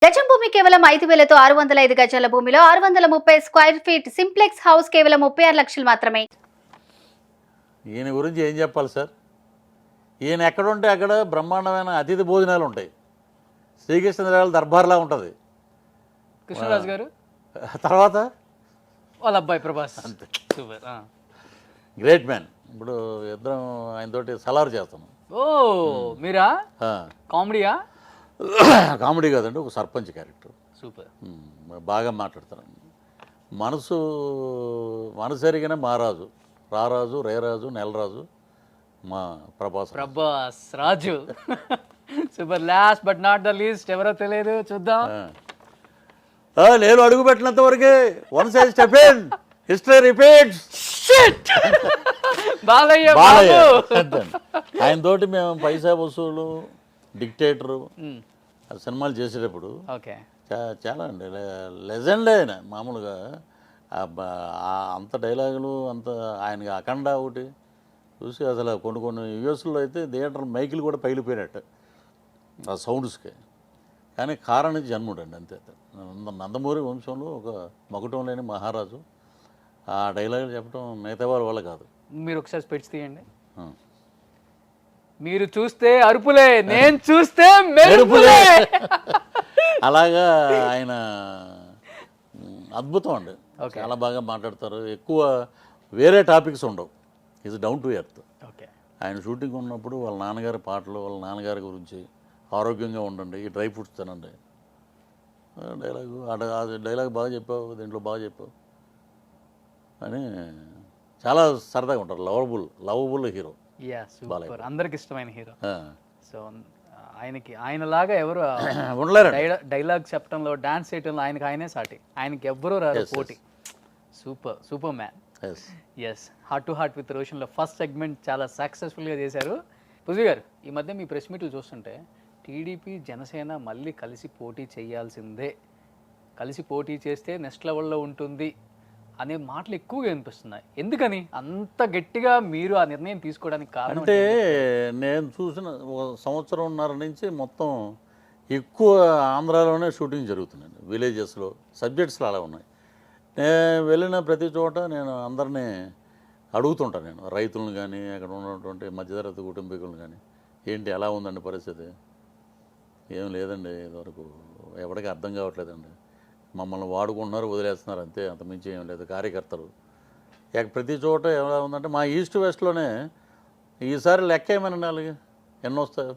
గజం భూమి కేవలం 5,000తో 605 గజాల భూమిలో 630 స్క్వేర్ ఫీట్ సింప్లెక్స్ హౌస్ కేవలం 36 లక్షలు మాత్రమే. ఈయన గురించి ఏం చెప్పాలి సార్? ఈయన ఎక్కడుంటే అక్కడ బ్రహ్మాండమైన అతిథి భోజనాలు ఉంటాయి. శ్రీకృష్ణదేవరాయల దర్బార్లా ఉంటుంది. కృష్ణరాజు గారు తర్వాత వాళ్ళ అబ్బాయి ప్రభాస్ అంతే. సూపర్. Great man. ఇప్పుడు ఇద్దరం ఆయనతోటి సలారు చేస్తాం. ఓ మీరా కామెడీయా? కామెడీ కాదండి, ఒక సర్పంచ్ క్యారెక్టర్. సూపర్. బాగా మాట్లాడతాను. మనసు ఎరిగిన మహారాజు, రారాజు, రేరాజు, నెలరాజు మా Prabhas. Prabhas Raju. Super. Last but not the least ఎవరో తెలియదు, చూద్దాం. నేను అడుగు పెట్టినంత వరకే one size step in history repeats. Balayya. ఆయన తోటి మేము పైసా వసూలు, డిక్టేటరు సినిమాలు చేసేటప్పుడు ఓకే చాలా అండి లెజెండ్ ఆయన. మామూలుగా అంత డైలాగులు, అంత ఆయనకి అఖండ ఒకటి చూసి అసలు కొన్ని యూఎస్లో అయితే థియేటర్ మైకులు కూడా పగిలిపోయినట్టు ఆ సౌండ్స్కి. కానీ కారణ జన్ముడు అండి అంతే. నందమూరి వంశంలో ఒక మకుటం లేని మహారాజు. ఆ డైలాగులు చెప్పడం మిగతా వాళ్ళ వల్ల కాదు. మీరు ఒకసారి స్పెట్స్ తీయండి. మీరు చూస్తే అరుపులే, నేను చూస్తే మెరుపులే. అలాగా ఆయన అద్భుతం అండి. చాలా బాగా మాట్లాడతారు. ఎక్కువ వేరే టాపిక్స్ ఉండవు. Is down to earth. Okay. ఆయన షూటింగ్ ఉన్నప్పుడు వాళ్ళ నాన్నగారి పాటలు, వాళ్ళ నాన్నగారి గురించి, ఆరోగ్యంగా ఉండండి, ఈ డ్రై ఫ్రూట్స్ తినండి, డైలాగు ఆ డైలాగ్ బాగా చెప్పావు, దీంట్లో బాగా చెప్పావు అని చాలా సరదాగా ఉంటారు. Lovable hero. Yeah super. అందరికి ఇష్టమైన హీరో. సో ఆయనలాగా ఎవరు ఉండలేరు. డైలాగ్ చెప్పడంలో, డాన్స్ చేయడంలో ఆయనే సాటి. ఆయనకి ఎవ్వరూ రారు పోటీ. Super man. Yes. Heart to heart with రోషన్లో ఫస్ట్ సెగ్మెంట్ చాలా సక్సెస్ఫుల్గా చేశారు. పృథ్వీ గారు, ఈ మధ్య మీ ప్రెస్ మీట్లు చూస్తుంటే టీడీపీ జనసేన మళ్ళీ కలిసి పోటీ చేయాల్సిందే, కలిసి పోటీ చేస్తే నెక్స్ట్ లెవెల్లో ఉంటుంది అనే మాటలు ఎక్కువగా వినిపిస్తున్నాయి. ఎందుకని అంత గట్టిగా మీరు ఆ నిర్ణయం తీసుకోవడానికి కారణం? అంటే నేను చూసిన సంవత్సరంన్నర నుంచి మొత్తం ఎక్కువ ఆంధ్రాలోనే షూటింగ్ జరుగుతుందండి. విలేజెస్లో సబ్జెక్ట్స్లో అలా ఉన్నాయి. నేను వెళ్ళిన ప్రతి చోట నేను అందరినీ అడుగుతుంటాను. నేను రైతులను కానీ, అక్కడ ఉన్నటువంటి మధ్యతరగతి కుటుంబీకులను కానీ, ఏంటి ఎలా ఉందండి పరిస్థితి? ఏం లేదండి, ఇదివరకు ఎవరికి అర్థం కావట్లేదండి, మమ్మల్ని వాడుకుంటున్నారు, వదిలేస్తున్నారు, అంతే, అంతమించి ఏం లేదు. కార్యకర్తలు ప్రతి చోట ఎలా ఉందంటే మా ఈస్ట్ వెస్ట్లోనే ఈసారి లెక్క ఏమనండి వాళ్ళకి ఎన్నో వస్తాయో.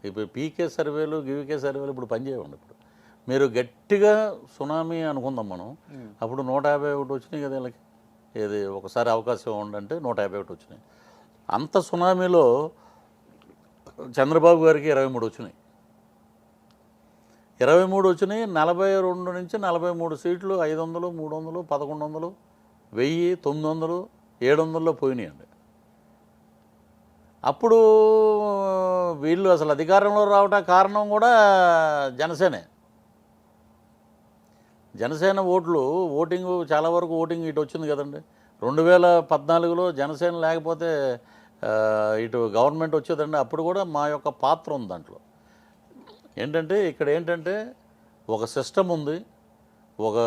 ఇప్పుడు పీకే సర్వేలు, గివికే సర్వేలు ఇప్పుడు పనిచేయండి. ఇప్పుడు మీరు గట్టిగా సునామీ అనుకుందాం మనం, అప్పుడు 151 వచ్చినాయి కదా వీళ్ళకి. ఏది ఒకసారి అవకాశం ఉండంటే 151 వచ్చినాయి. అంత సునామీలో చంద్రబాబు గారికి 23 వచ్చినాయి. 23 వచ్చినాయి. 42 నుంచి 43 సీట్లు 500, 300, 1100, 1000, 900, 700లో పోయినాయండి. అప్పుడు వీళ్ళు అసలు అధికారంలో రావటం కారణం కూడా జనసేనే. జనసేన ఓటింగ్ చాలా వరకు ఓటింగ్ ఇటు వచ్చింది కదండి. 2014లో జనసేన లేకపోతే ఇటు గవర్నమెంట్ వచ్చేదండి. అప్పుడు కూడా మా యొక్క పాత్ర ఉంది దాంట్లో. ఇక్కడ ఏంటంటే ఒక సిస్టమ్ ఉంది, ఒక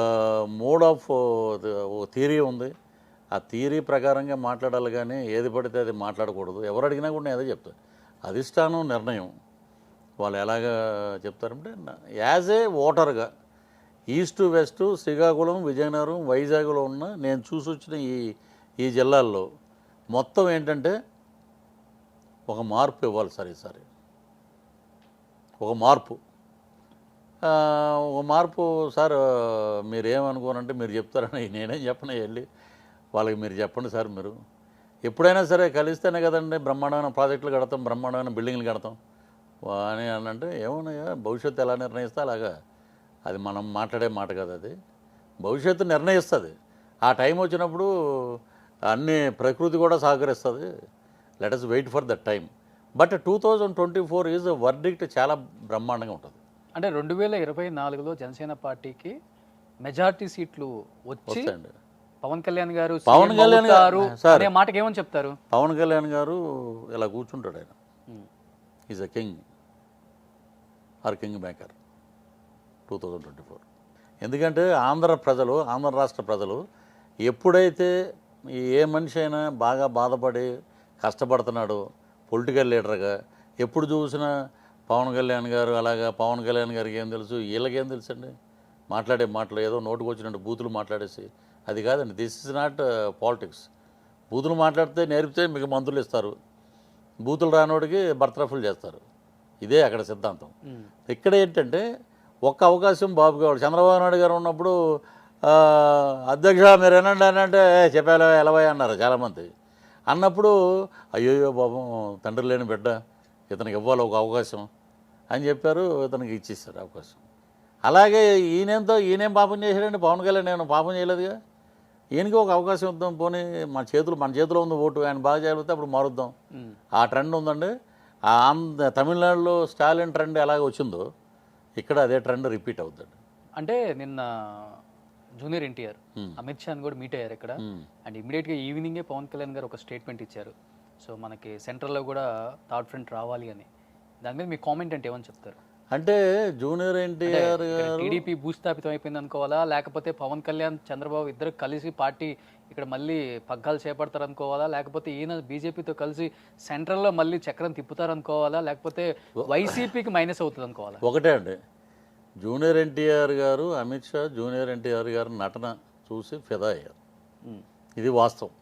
మోడ్ ఆఫ్ థియరీ ఉంది. ఆ థియరీ ప్రకారంగా మాట్లాడాలి, కానీ ఏది పడితే అది మాట్లాడకూడదు. ఎవరు అడిగినా కూడా నేను అదే చెప్తాను. అధిష్టానం నిర్ణయం వాళ్ళు ఎలాగా చెప్తారంటే, యాజ్ ఏ ఓటర్గా ఈస్ట్ వెస్ట్, శ్రీకాకుళం, విజయనగరం, వైజాగ్లో ఉన్న నేను చూసి వచ్చిన ఈ జిల్లాల్లో మొత్తం ఏంటంటే ఒక మార్పు ఇవ్వాలి సార్. ఈసారి ఒక మార్పు సార్. మీరేమనుకోనంటే మీరు చెప్తారని నేనేం చెప్పను. వెళ్ళి వాళ్ళకి మీరు చెప్పండి సార్. మీరు ఎప్పుడైనా సరే కలిస్తేనే కదండి బ్రహ్మాండమైన ప్రాజెక్టులు కడతాం, బ్రహ్మాండమైన బిల్డింగ్లు కడతాం అని అంటే, ఏమన్నాయా భవిష్యత్తు ఎలా నిర్ణయిస్తే అలాగా. అది మనం మాట్లాడే మాట కదా, అది భవిష్యత్తు నిర్ణయిస్తుంది. ఆ టైం వచ్చినప్పుడు అన్ని ప్రకృతి కూడా సహకరిస్తుంది. Let us wait for that time. But 2024 is verdict చాలా బ్రహ్మాండంగా ఉంటుంది. అంటే 2024లో జనసేన పార్టీకి మెజారిటీ సీట్లు వచ్చి పవన్ కళ్యాణ్ గారు అనే మాటకి ఏమని చెప్తారు? పవన్ కళ్యాణ్ గారు ఇలా కూర్చుంటాడు. ఆయన is a king or king maker. 2024. ఎందుకంటే ఆంధ్ర రాష్ట్ర ప్రజలు ఎప్పుడైతే ఏ మనిషి అయినా బాగా బాధపడి కష్టపడుతున్నాడో పొలిటికల్ లీడర్గా, ఎప్పుడు చూసినా పవన్ కళ్యాణ్ గారు అలాగా, పవన్ కళ్యాణ్ గారికి ఏం తెలుసు, వీళ్ళకేం తెలుసండి, మాట్లాడే మాటలు ఏదో నోటుకు వచ్చినట్టు బూతులు మాట్లాడేసి, అది కాదండి. This is not politics. బూతులు మాట్లాడితే నేర్పితే మీకు మంత్రులు ఇస్తారు, బూతులు రానోడికి బర్తరఫులు చేస్తారు. ఇదే అక్కడ సిద్ధాంతం. ఇక్కడ ఏంటంటే ఒక్క అవకాశం బాబు గారు, చంద్రబాబు నాయుడు గారు ఉన్నప్పుడు అధ్యక్ష మీరు ఏనండి అని అంటే చెప్పాలో ఎలవై అన్నారు చాలామంది. అన్నప్పుడు అయ్యోయ్యో పాపం తండ్రి లేని బిడ్డ, ఇతనికి ఇవ్వాలి ఒక అవకాశం అని చెప్పారు, ఇతనికి ఇచ్చేస్తారు అవకాశం. అలాగే ఈయనేం పాపం చేశాడండి, పవన్ కళ్యాణ్ నేను పాపం చేయలేదుగా, ఈయనకి ఒక అవకాశం ఇద్దాం, పోనీ మన చేతిలో ఉంది ఓటు, ఆయన బాగా చేయగలిగితే అప్పుడు మారుద్దాం. ఆ ట్రెండ్ ఉందండి. తమిళనాడులో స్టాలిన్ ట్రెండ్ ఎలాగ వచ్చిందో ఇక్కడ అదే ట్రెండ్ రిపీట్ అవుతుంది. అంటే నిన్న జూనియర్ ఎన్టీఆర్ అమిత్ షాని కూడా మీట్ అయ్యారు ఇక్కడ. అండ్ ఇమీడియట్గా ఈవినింగే పవన్ కళ్యాణ్ గారు ఒక స్టేట్మెంట్ ఇచ్చారు. సో మనకి సెంట్రల్లో కూడా థర్డ్ ఫ్రంట్ రావాలి అని. దాని మీద మీ కామెంట్ అంటే ఏమని చెప్తారు? అంటే జూనియర్ ఎన్టీఆర్ టీడీపీ భూస్థాపితం అయిపోయింది అనుకోవాలా, లేకపోతే పవన్ కళ్యాణ్ చంద్రబాబు ఇద్దరు కలిసి పార్టీ ఇక్కడ మళ్ళీ పగ్గాలు చేపడతారు అనుకోవాలా, లేకపోతే ఈయన బీజేపీతో కలిసి సెంట్రల్లో మళ్ళీ చక్రం తిప్పుతారు అనుకోవాలా, లేకపోతే వైసీపీకి మైనస్ అవుతుంది అనుకోవాలా? ఒకటే అండి, జూనియర్ ఎన్టీఆర్ గారు, అమిత్ షా జూనియర్ ఎన్టీఆర్ గారు నటన చూసి ఫిదా అయ్యారు. ఇది వాస్తవం.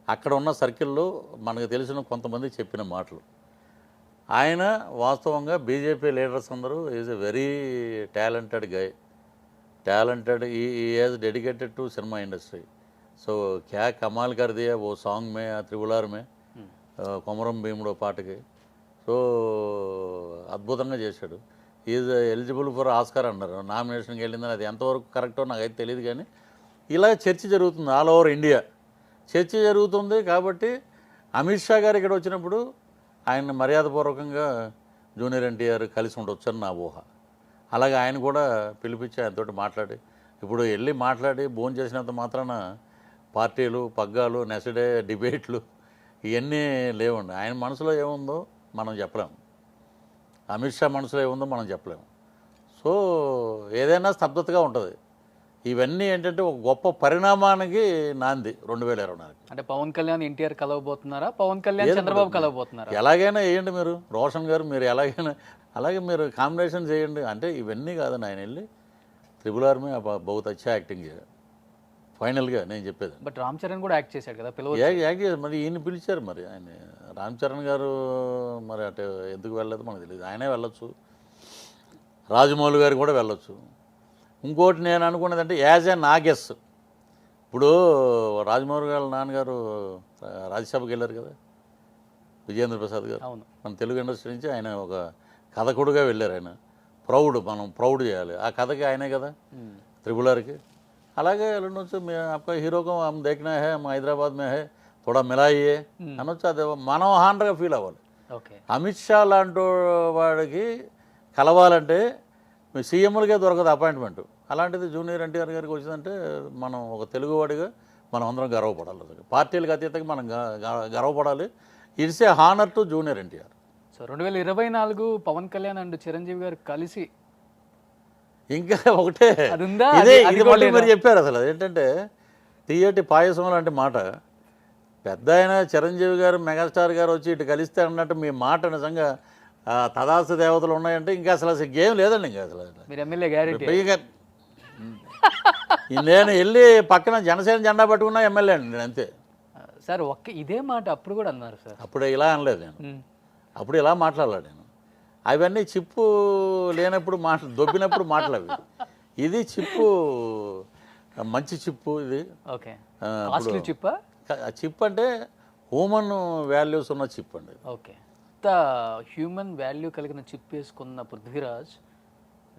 అక్కడ ఉన్న సర్కిల్లో మనకు తెలిసిన కొంతమంది చెప్పిన మాటలు. ఆయన వాస్తవంగా బీజేపీ లీడర్స్ అందరూ is a very talented guy, talented, he is dedicated to cinema industry. So క్యా కమాల్ కర్ దియా ఓ సాంగ్ మే, ఆ త్రిబులార్ మే, కొమరం భీముడో పాటకి. సో అద్భుతంగా చేశాడు. ఈజ్ ఎలిజిబుల్ ఫర్ ఆస్కార్ అన్నారు, నామినేషన్కి వెళ్ళిందని. అది ఎంతవరకు కరెక్టో నాకైతే తెలియదు, కానీ ఇలా చర్చ జరుగుతుంది ఆల్ ఓవర్ ఇండియా, చర్చ జరుగుతుంది. కాబట్టి అమిత్ షా గారు ఇక్కడ వచ్చినప్పుడు ఆయన మర్యాదపూర్వకంగా జూనియర్ ఎన్టీఆర్ కలిసి ఉండొచ్చు అని నా ఊహ. అలాగే ఆయన కూడా పిలిపించి ఆయనతోటి మాట్లాడి, ఇప్పుడు వెళ్ళి మాట్లాడి భోజనం చేసినంత మాత్రాన పార్టీలు, పగ్గాలు, నెసడే డిబేట్లు ఇవన్నీ లేవండి. ఆయన మనసులో ఏముందో మనం చెప్పలేము, అమిత్ షా మనసులో ఏముందో మనం చెప్పలేము. సో ఏదైనా స్తబ్దతగా ఉంటుంది. ఇవన్నీ ఏంటంటే ఒక గొప్ప పరిణామానికి నాంది 2024. అంటే పవన్ కళ్యాణ్ ఎన్టీఆర్ కలవబోతున్నారా, పవన్ కళ్యాణ్ చంద్రబాబు కలవబోతున్నారా? ఎలాగైనా వేయండి మీరు, రోషన్ గారు మీరు ఎలాగైనా అలాగే మీరు కాంబినేషన్ చేయండి. అంటే ఇవన్నీ కాదండి, ఆయన వెళ్ళి త్రిబులార్ మే బహుత్ అచ్చా యాక్టింగ్ చేయాలి ఫైనల్గా నేను చెప్పేది. బట్ రామ్ చరణ్ కూడా యాక్ట్ చేశాడు కదా, యాక్ట్ చేశారు. మరి ఈయన పిలిచారు, మరి ఆయన రామ్ చరణ్ గారు మరి అటు ఎందుకు వెళ్ళలేదు మనకు తెలియదు. ఆయనే వెళ్ళొచ్చు, రాజమౌళి గారు కూడా వెళ్ళొచ్చు. ఇంకోటి నేను అనుకున్నది అంటే యాజ్ ఏ నాగెస్, ఇప్పుడు రాజమౌళి గారు నాన్నగారు రాజ్యసభకి వెళ్ళారు కదా, విజయేంద్ర ప్రసాద్ గారు, మన తెలుగు ఇండస్ట్రీ నుంచి ఆయన ఒక కథకుడుగా వెళ్ళారు. ఆయన మనం ప్రౌడ్ చేయాలి ఆ కథకి, ఆయనే కదా త్రిబులార్కి. అలాగే వెళ్ళొచ్చు. आपका हीरो को हम देखना है, हम హైదరాబాద్ మే హై, థోడా మిలాయియే అనొచ్చు. అది మనం హాండ్గా ఫీల్ అవ్వాలి. అమిత్ షా లాంటి వాడికి కలవాలంటే సీఎంలకే దొరకదు అపాయింట్మెంట్. అలాంటిది జూనియర్ ఎన్టీఆర్ గారికి వచ్చిందంటే మనం ఒక తెలుగువాడిగా మనం అందరం గర్వపడాలి. పార్టీలకు అతీతంగా మనం గర్వపడాలి. It's a honour to junior NTR. So 2024 Pawan Kalyan and Chiranjeevi గారు కలిసి ఇంకా ఒకటే ఇది మళ్ళీ మీరు చెప్పారు. అసలు అదేంటంటే తీయటి పాయసం లాంటి మాట. పెద్ద ఆయన చిరంజీవి గారు, మెగాస్టార్ గారు వచ్చి ఇటు కలిస్తే అన్నట్టు మీ మాట నిజంగా తదాస్తు దేవతలు ఉన్నాయంటే ఇంకా అసలు గేమ్ లేదండి. ఇంకా అసలు నేను వెళ్ళి పక్కన జనసేన జెండా పట్టుకున్నా ఎమ్మెల్యే అండి నేను, అంతే సార్. ఇదే మాట అప్పుడు కూడా అన్నారు సార్. అప్పుడు ఇలా అనలేదు నేను, అప్పుడు ఇలా మాట్లాడలేదు నేను. అవన్నీ చిప్పు లేనప్పుడు దొబ్బినప్పుడు మాటలు అవి. ఇది చిప్పు, మంచి చిప్పు ఇది. చిప్ అంటే హ్యూమన్ వాల్యూస్ ఉన్న చిప్ అండి. ఓకే, హ్యూమన్ వాల్యూ కలిగిన చిప్ వేసుకున్న పృథ్వీరాజ్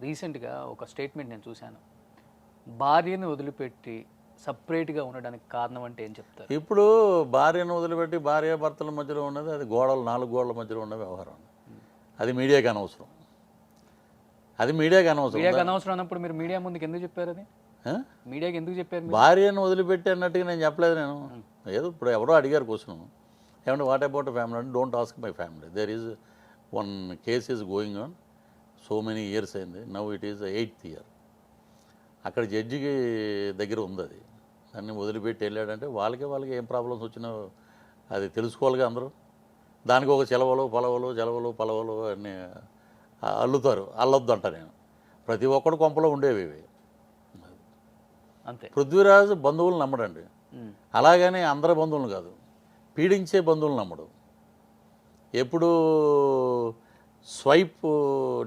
రీసెంట్గా ఒక స్టేట్మెంట్ నేను చూశాను. భార్యను వదిలిపెట్టి సపరేట్గా ఉండడానికి కారణం అంటే ఏం చెప్తారు? ఇప్పుడు భార్యను వదిలిపెట్టి భార్యాభర్తల మధ్యలో ఉన్నది అది 4 గోడల మధ్యలో ఉన్న వ్యవహారం. అది మీడియాకి అనవసరం. మీడియాకి అనవసరం అన్నప్పుడు మీరు మీడియా ముందుకు ఎందుకు చెప్పారు? అది మీడియాకి ఎందుకు చెప్పారు? భార్యను వదిలిపెట్టి అన్నట్టుగా నేను చెప్పలేదు. నేను ఏదో ఇప్పుడు ఎవరో అడిగారు క్వశ్చన్, ఏమంటే వాట్ అబౌట్ ఫ్యామిలీ అంటే don't ask my family, there is one case is going on. So many years అయింది. Now it is 8th year. అక్కడ జడ్జికి దగ్గర ఉంది అది. దాన్ని వదిలిపెట్టి వెళ్ళాడంటే వాళ్ళకి ఏం ప్రాబ్లమ్స్ వచ్చినా అది తెలుసుకోవాలిగా అందరూ. దానికి ఒక చెలవలు పలవలు అన్నీ అల్లుతారు. అల్లొద్దు అంట నేను. ప్రతి ఒక్కడు కొంపలో ఉండేవి ఇవి. అంతే. పృథ్వీరాజ్ బంధువులు నమ్మడండి. అలాగని అందరి బంధువులు కాదు, పీడించే బంధువులు నమ్మడు. ఎప్పుడు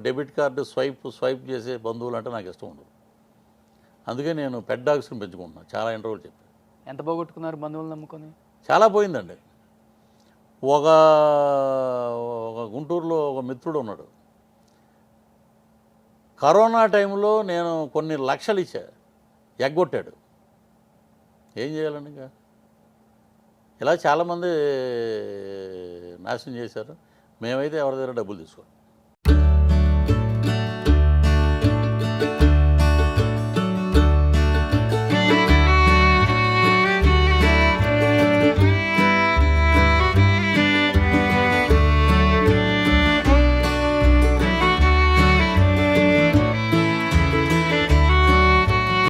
డెబిట్ కార్డు స్వైప్ చేసే బంధువులు అంటే నాకు ఇష్టం ఉండదు. అందుకే నేను పెట్ డాగ్స్ని పెంచుకుంటున్నాను. చాలా ఇంటర్వ్యూలు చెప్పి. ఎంత పోగొట్టుకున్నారు బంధువులు నమ్ముకొని? చాలా పోయిందండి. ఒక గుంటూరులో ఒక మిత్రుడు ఉన్నాడు. కరోనా టైంలో నేను కొన్ని లక్షలు ఇచ్చా, ఎగ్గొట్టాడు. ఏం చేయాలండి? ఇంకా ఇలా చాలామంది నాశనం చేశారు. మేమైతే ఎవరి దగ్గర డబ్బులు తీసుకోవాలి.